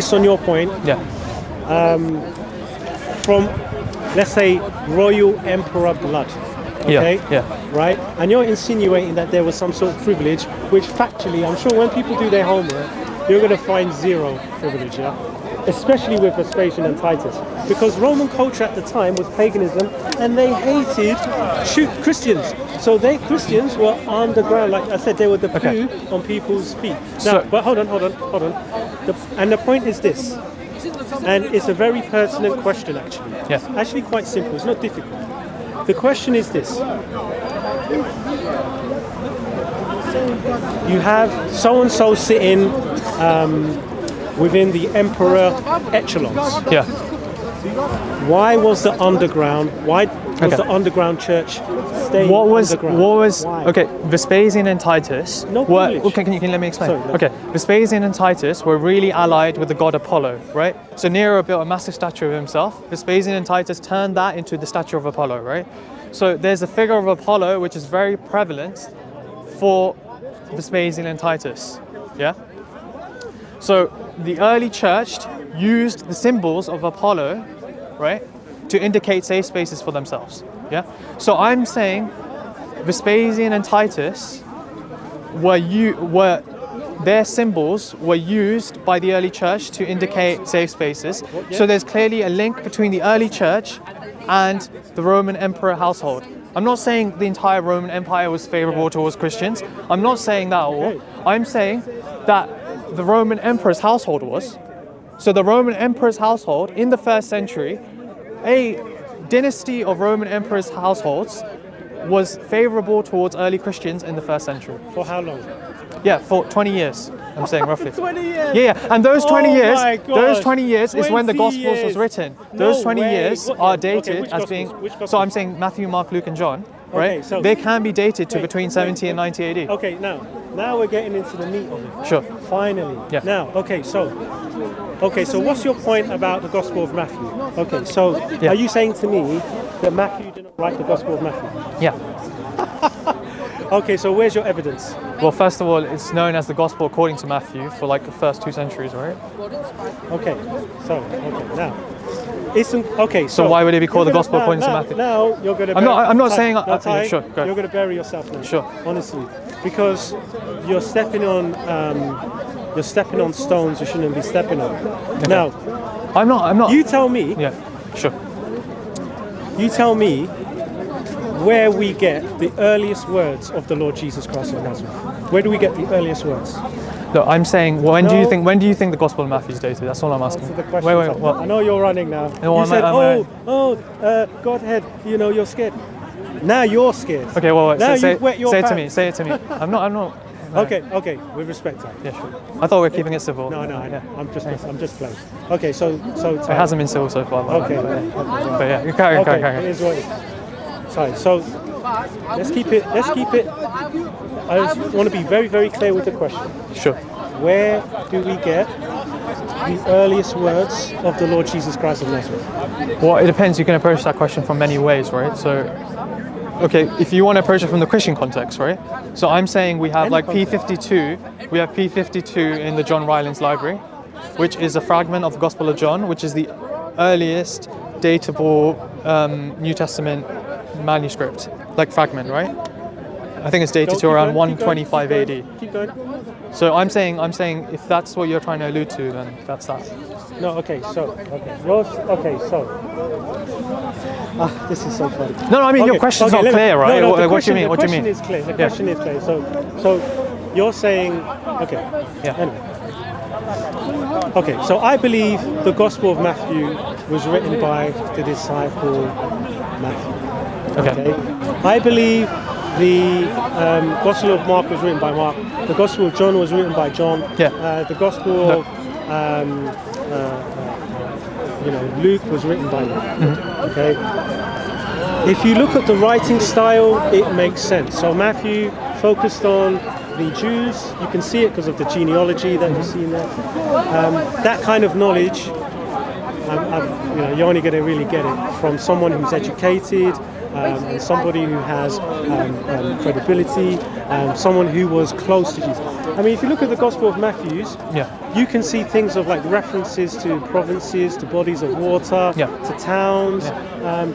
based on your point, Yeah. from, let's say, royal emperor blood, okay? Yeah. Right? And you're insinuating that there was some sort of privilege, which factually, I'm sure when people do their homework, you're going to find zero privilege, yeah? Especially with Vespasian and Titus. Because Roman culture at the time was paganism, and they hated Christians. So Christians were underground, like I said, they were the poo on people's feet. Now, but hold on. And the point is this, and it's a very pertinent question actually. Yeah. Actually quite simple, it's not difficult. The question is this. You have so-and-so sitting within the emperor echelons. Yeah. Why was the underground the underground church staying underground? Okay, Vespasian and Titus can you let me explain? Sorry, no. Okay, Vespasian and Titus were really allied with the god Apollo, right? So Nero built a massive statue of himself. Vespasian and Titus turned that into the statue of Apollo, right? So there's a figure of Apollo which is very prevalent for Vespasian and Titus. Yeah? So the early church used the symbols of Apollo, right, to indicate safe spaces for themselves. Yeah. So I'm saying Vespasian and Titus their symbols were used by the early church to indicate safe spaces. So there's clearly a link between the early church and the Roman emperor household. I'm not saying the entire Roman Empire was favorable towards Christians. I'm not saying that at all. I'm saying that the Roman emperor's household was. So the Roman emperor's household in the 1st century, a dynasty of Roman emperors' households was favorable towards early Christians in the 1st century. For how long? Yeah, for 20 years, I'm saying roughly. 20 years? Yeah, and those 20 years, those 20 years is when the Gospels was written. Those 20 years are dated as being, so I'm saying Matthew, Mark, Luke and John, right? Okay, so they can be dated to between 70 and 90 AD. Okay, now we're getting into the meat of it. Sure. Finally. Yeah. Now, so what's your point about the Gospel of Matthew? Okay, so are you saying to me that Matthew didn't write the Gospel of Matthew? Yeah. Okay, so where's your evidence? Well, first of all, it's known as the Gospel according to Matthew for like the first 2 centuries, right? Okay, now. So why would it be called the Gospel according to Matthew? Now you're going to. I'm not saying. Sure. Go You're going to bury yourself now. Sure. Honestly, because you're stepping on stones you shouldn't be stepping on. Okay. Now, I'm not. You tell me. Yeah. Sure. You tell me where we get the earliest words of the Lord Jesus Christ of Nazareth. Where do we get the earliest words? Look, I'm saying, when do you think the Gospel of Matthew is dated? That's all I'm asking. Answer the question. Wait. What? I know you're running now. No, you said, Godhead. You're scared. Now you're scared. Okay, well, now say it to me. I'm not. No. Okay. With respect. Yeah, sure. I thought we were keeping it civil. No. Yeah. I'm just playing. Okay, so. It hasn't been civil so far. Okay. But yeah, carry on. It is what it is. Sorry. So let's keep it. I just want to be very, very clear with the question. Sure. Where do we get the earliest words of the Lord Jesus Christ of Nazareth? Well, it depends. You can approach that question from many ways, right? So, okay, if you want to approach it from the Christian context, right? So I'm saying we have like P52. We have P52 in the John Rylands Library, which is a fragment of the Gospel of John, which is the earliest datable New Testament manuscript, like fragment, right? I think it's dated to around 125 AD. Keep going. So I'm saying if that's what you're trying to allude to, then that's that. No, this is so funny. No, I mean your question's not clear, right? No, what do you mean? The question is clear. The question is clear. So you're saying, okay. Yeah. Anyway. Okay, so I believe the Gospel of Matthew was written by the disciple Matthew. Okay. I believe the Gospel of Mark was written by Mark. The Gospel of John was written by John. Yeah. The Gospel of Luke was written by Luke. Mm-hmm. Okay. If you look at the writing style, it makes sense. So Matthew focused on the Jews. You can see it because of the genealogy that you see in there. That kind of knowledge, you're only going to really get it from someone who's educated, somebody who has credibility, someone who was close to Jesus. I mean, if you look at the Gospel of Matthew's, you can see things of like references to provinces, to bodies of water, to towns, and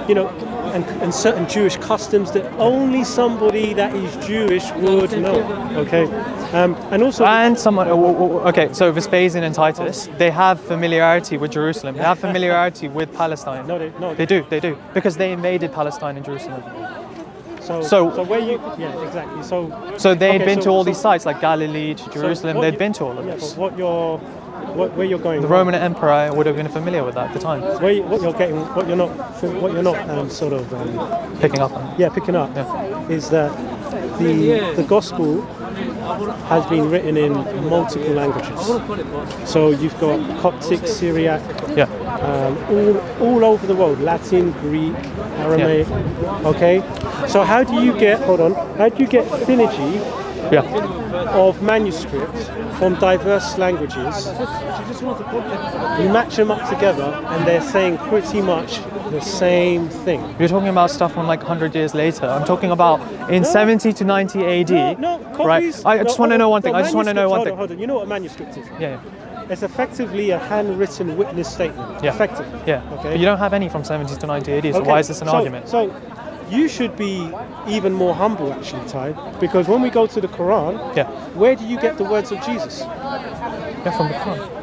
you know, and certain Jewish customs that only somebody that is Jewish would know. Okay, and also someone. Okay, so Vespasian and Titus, they have familiarity with Jerusalem. They have familiarity with Palestine. No, they do because they invaded Palestine and Jerusalem. So where you exactly so they'd been to all these sites like Galilee to Jerusalem. They'd been to all of this. But where you're going? The Roman Emperor would have been familiar with that at the time. What you're not sort of picking up on. Picking up is that the gospel has been written in multiple languages. So you've got Coptic, Syriac, all over the world, Latin, Greek, Aramaic. Okay, so how do you get synergy of manuscripts from diverse languages? You match them up together and they're saying pretty much the same thing. You're talking about stuff from like 100 years later. I'm talking about in 70 to 90 AD. Copies, right? I just want to know one thing. Hold on. You know what a manuscript is? Yeah. It's effectively a handwritten witness statement. Yeah. Effectively. Yeah. Okay. But you don't have any from 70 to 90 AD, so why is this an argument? So you should be even more humble, actually, Ty, because when we go to the Quran, where do you get the words of Jesus? Yeah, from the Quran.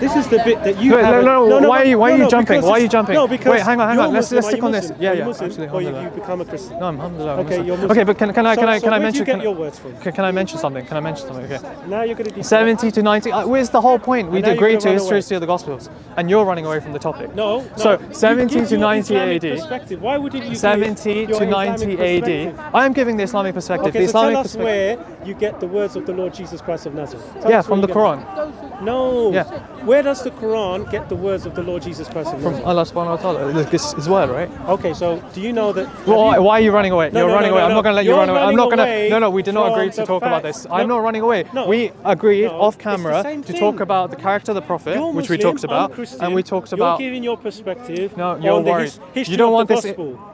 This is the bit that you why are you jumping? Why are you jumping? No, because wait, hang on. Let's stick on this. Yeah, absolutely. Or you become a Christian. No, I'm alhamdulillah. Okay, you're Muslim. Okay, but can I mention? Where do you get your words from? Can I mention something? Okay. Now you're going to 70 to 90. Where's the whole point? We'd agreed to history of the Gospels, and you're running away from the topic. No. So 70 to 90 AD. Why wouldn't you? 70 to 90 AD. I am giving the Islamic perspective. Okay, the Islamic tell us where you get the words of the Lord Jesus Christ of Nazareth. From the Quran. No. Yeah. Where does the Quran get the words of the Lord Jesus Christ of Nazareth? From Allah subhanahu wa ta'ala. This is word, right? Okay, so do you know that... Why are you running away? You're running away. I'm not going to let you run away. I'm not going to... No, we did not agree to talk about this. I'm not running away. We agreed off camera to talk about the character of the Prophet, which we talked about. And we talked about... You're giving your perspective. No, you're worried. You don't want this...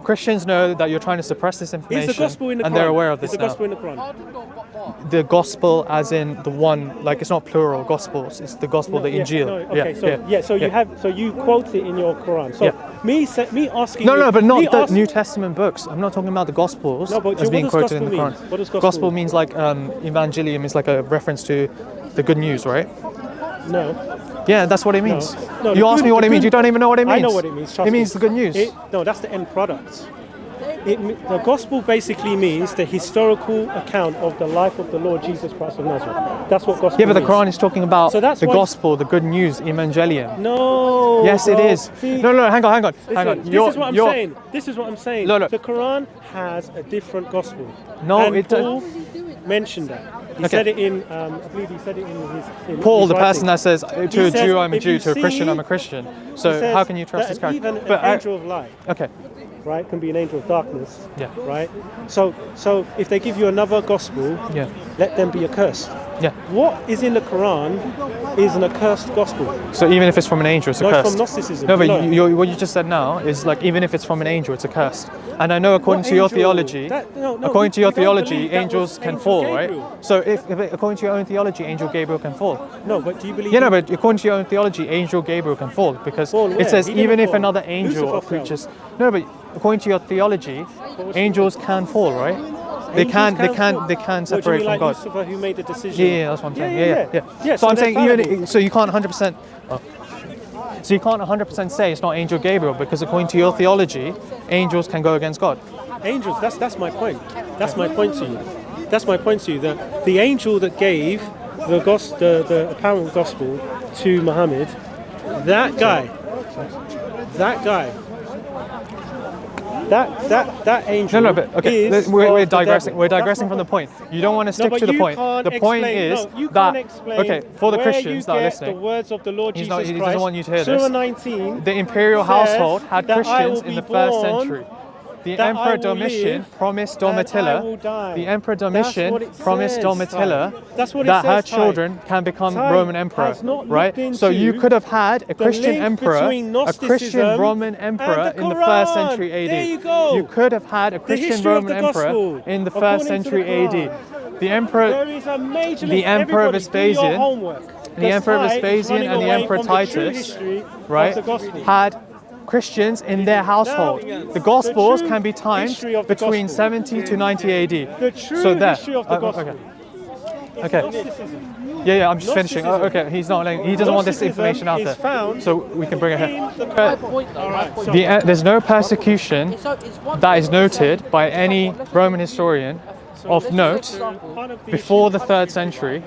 Christians know that you're trying to suppress this information. Is the gospel in the Quran? And they're aware of this now. Is the gospel in the Quran? The gospel as in the one, like it's not plural gospels, it's the gospel, the Injil. So you quote it in your Quran. So me asking but not the New Testament books. I'm not talking about the Gospels as being quoted in the Quran. What does gospel means like evangelium is like a reference to the good news, right? No. Yeah, that's what it means. No, you ask me what it means, you don't even know what it means. I know what it means. It means the good news. No, that's the end product. The gospel basically means the historical account of the life of the Lord Jesus Christ of Nazareth. That's what gospel means. Yeah, but the Quran is talking about the gospel, the good news, evangelium. No. Yes, it is. No, hang on. This is what I'm saying. No. The Quran has a different gospel. No, and Paul mentioned that. He said it in, I believe he said it in his Paul, the writing. person that says, to a Jew I'm a Jew, to a Christian I'm a Christian. So how can you trust this character? Even an angel of light. Okay. Right, can be an angel of darkness. Yeah. Right. So if they give you another gospel, let them be accursed. Yeah. What is in the Quran is an accursed gospel. So even if it's from an angel, it's accursed. From Gnosticism. No, but what you just said now is like even if it's from an angel, it's accursed. And I know according to your theology, angels can fall, right? So if according to your own theology, angel Gabriel can fall. No, but do you believe? Yeah, no, but according to your own theology, angel Gabriel can fall because it says even if another angel preaches. No, but according to your theology, angels can fall, right? They can separate from God. Lucifer, who made the decision? Yeah, that's what I'm saying. Yeah. So I'm saying so you can't 100%. So you can't 100% say it's not angel Gabriel because according to your theology, angels can go against God. Angels. That's my point. That's my point to you. That's my point to you. That the angel that gave the apparent gospel to Muhammad, that guy. That angel. No, but okay. We're digressing. We're digressing from the point. You don't want to stick to the point. The point is that for the Christians that are listening, the words of the Lord Jesus Christ. He doesn't want you to hear Surah this. 19. The imperial household had Christians in the first century. The that Emperor I will Domitian live promised and I Domitilla. will die. The Emperor That's Domitian what it promised says, Domitilla Ty. That's what it that her says, Ty. children can become Ty Roman emperor, has not right? looked So you into could have had a the Christian link emperor, between a Gnosticism Christian Roman and emperor the in the first Quran. century AD. There you go. You could have had a Christian history of Roman the emperor gospel, in the first according to the century AD. Quran. The emperor, There is a major the link. Emperor Everybody, do your Vespasian, homework. the Emperor Ty is Vespasian running and the away Emperor from the true Titus, history right, of the gospel. had Christians in their household. Now, The Gospels the can be true timed history of the between gospel. 70 to 90 AD. The true so there. history of the gospel. Okay. Gnosticism. Yeah, I'm just finishing. Oh, Gnosticism. okay, he's not letting, he doesn't want this Gnosticism information out is there. found So we can bring it here. in the There's no persecution that is noted by any Roman historian of note before the 3rd century.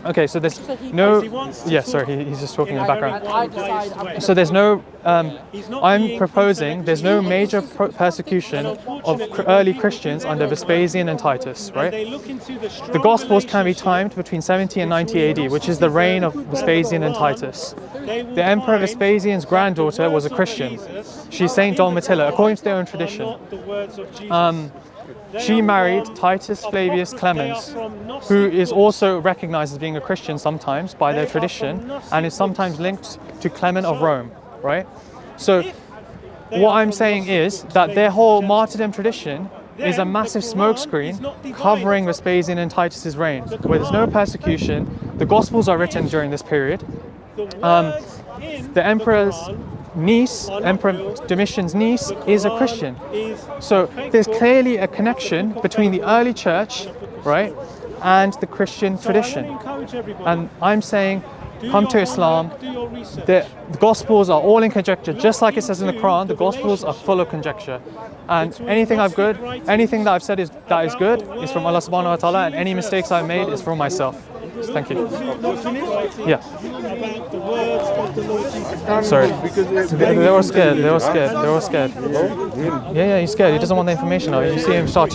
Okay, so there's no. Yeah, sorry, he's just talking in the background. So there's no. I'm proposing there's no major persecution of early Christians under Vespasian and Titus, right? The Gospels can be timed between 70 and 90 AD, which is the reign of Vespasian and Titus. The Emperor Vespasian's granddaughter was a Christian. She's Saint Domitilla, according to their own tradition. She married Titus Flavius Clemens, who is also recognized as being a Christian sometimes by their tradition and is sometimes linked to Clement of Rome, right? So what I'm saying is that their whole martyrdom tradition is a massive smokescreen covering Vespasian and Titus's reign, where there's no persecution. The Gospels are written during this period. The Emperor's niece, Emperor Domitian's niece, is a Christian. So there's clearly a connection between the early church, right, and the Christian tradition. And I'm saying, come to Islam. The Gospels are all in conjecture, just like it says in the Quran. The Gospels are full of conjecture, and anything that I've said that is good is from Allah Subhanahu wa Taala, and any mistakes I've made is from myself. Thank you. Yeah. Sorry. They were scared. They were scared. Yeah, he's scared. He doesn't want the information out. You see him start